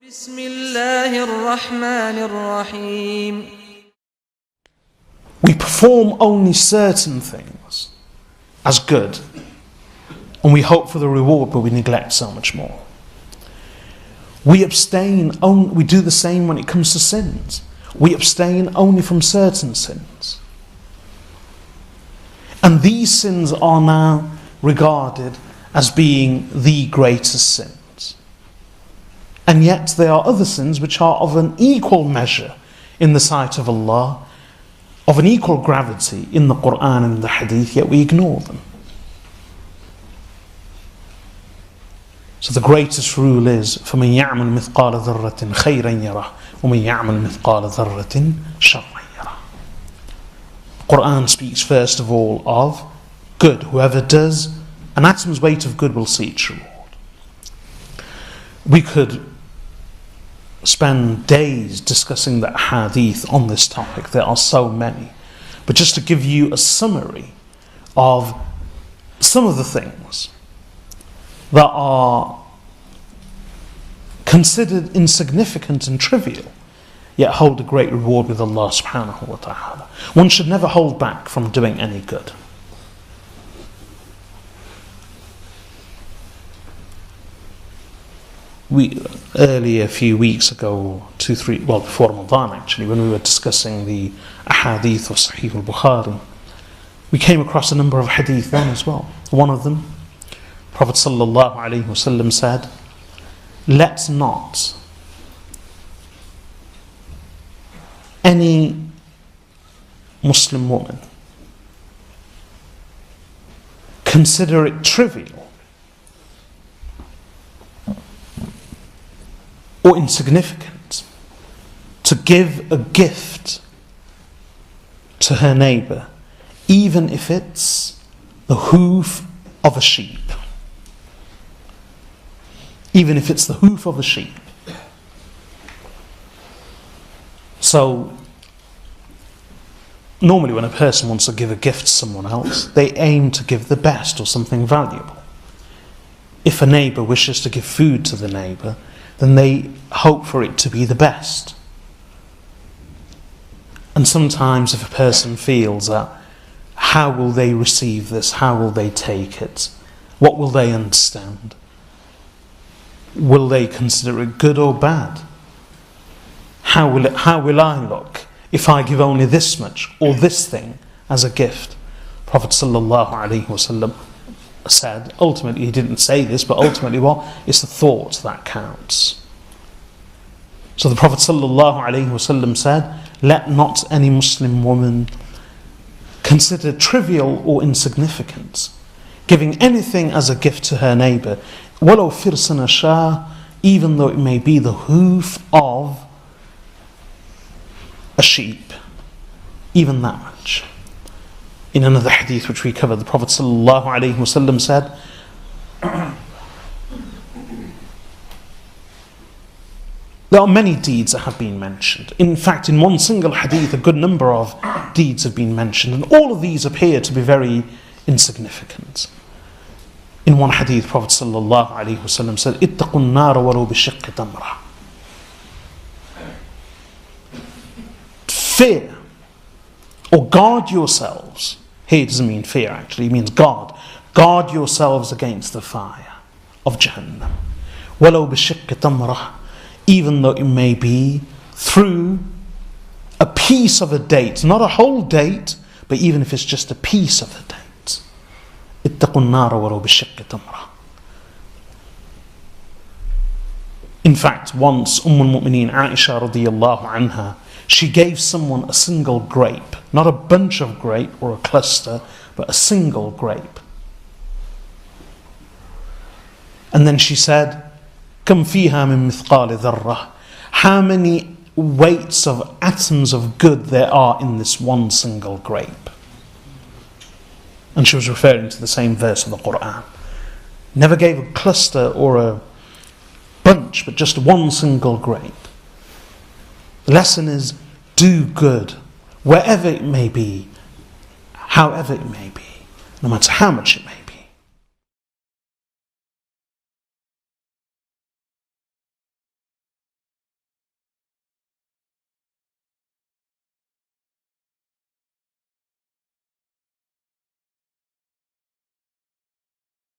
بسم الله الرحمن الرحيم. We perform only certain things as good, and we hope for the reward, but we neglect so much more. We abstain, we do the same when it comes to sins. We abstain only from certain sins. And these sins are now regarded as being the greatest sins. And yet there are other sins which are of an equal measure in the sight of Allah, of an equal gravity in the Quran and the Hadith, yet we ignore them. So the greatest rule is فَمَنْ يَعْمَلْ مِثْقَالَ ذَرَّةٍ خَيْرًا يَرَهُ وَمَنْ يَعْمَلْ مِثْقَالَ ذَرَّةٍ شَرًّا يَرَهُ. The Quran speaks first of all of good. Whoever does an atom's weight of good will see its reward. We could spend days discussing the hadith on this topic. There are so many. But just to give you a summary of some of the things that are considered insignificant and trivial, yet hold a great reward with Allah subhanahu wa ta'ala. One should never hold back from doing any good. Earlier, a few weeks ago, before Ramadan actually, when we were discussing the ahadith of Sahih al-Bukhari, we came across a number of hadith then as well. One of them, Prophet sallallahu alaihi wasallam said, "Let not any Muslim woman consider it trivial or insignificant to give a gift to her neighbour, even if it's the hoof of a sheep." Even if it's the hoof of a sheep. So, normally when a person wants to give a gift to someone else, they aim to give the best or something valuable. If a neighbour wishes to give food to the neighbour, then they hope for it to be the best. And sometimes if a person feels that, how will they receive this? How will they take it? What will they understand? Will they consider it good or bad? How will I look if I give only this much or this thing as a gift? Prophet sallallahu alaihi wasallam said, ultimately he didn't say this, but ultimately what? It's the thought that counts. So the Prophet sallallahu alaihi wasallam said, let not any Muslim woman consider trivial or insignificant giving anything as a gift to her neighbour, وَلَوْ فِرْسَنَ شَاء, even though it may be the hoof of a sheep, even that much. In another hadith which we covered, the Prophet ﷺ said, there are many deeds that have been mentioned. In fact, in one single hadith, a good number of deeds have been mentioned, and all of these appear to be very insignificant. In one hadith, Prophet ﷺ said, اتقوا النار ولو بشق تمرة. Fear, or guard yourselves. Here it doesn't mean fear actually, it means guard. Guard yourselves against the fire of Jahannam. وَلَوْ بِشِقِّ تَمْرَةٍ, even though it may be through a piece of a date, not a whole date, but even if it's just a piece of a date. اتقوا النار ولو بشق تمرة. In fact, once al-Mu'mineen Aisha radiyallahu anha, she gave someone a single grape, not a bunch of grape or a cluster, but a single grape. And then she said, كم فيها من مثقال ذرة, how many weights of atoms of good there are in this one single grape. And she was referring to the same verse of the Quran. Never gave a cluster or a bunch, but just one single grape. The lesson is, do good, wherever it may be, however it may be, no matter how much it may be.